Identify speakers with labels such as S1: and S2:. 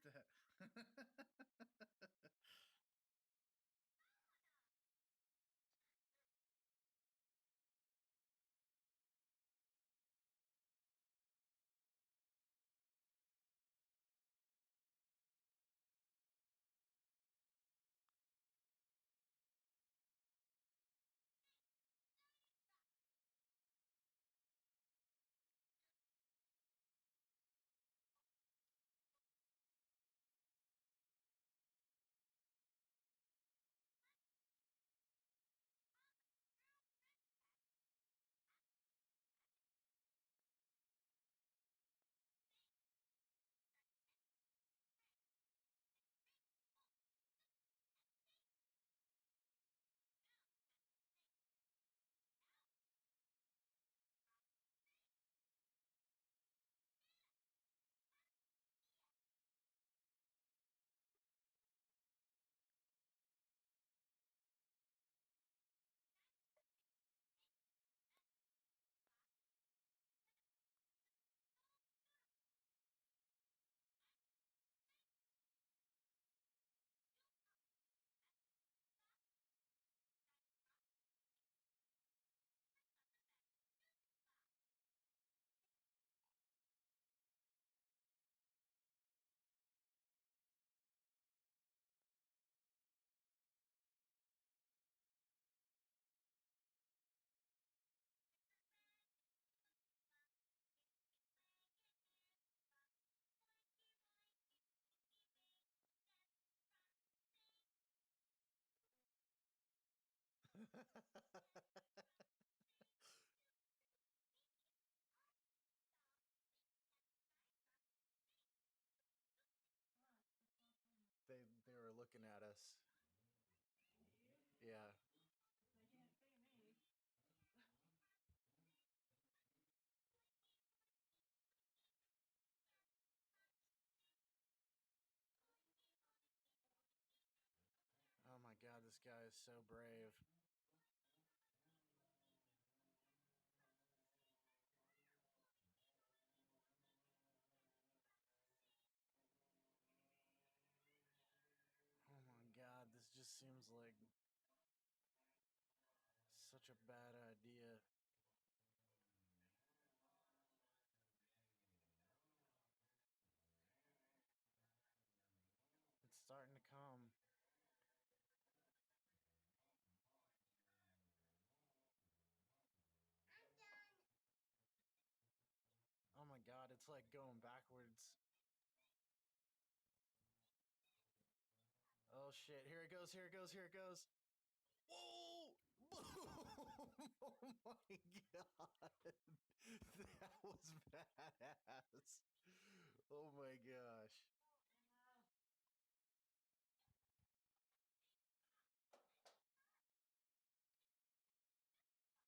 S1: get that. they were looking at us. Yeah. Oh my god, this guy is so brave. Oh my god, this just seems like such a bad idea. It's starting to come. Oh my god, it's like going backwards. Oh shit, here it goes, here it goes, here it goes. Whoa! Boom! Oh my god! That was badass.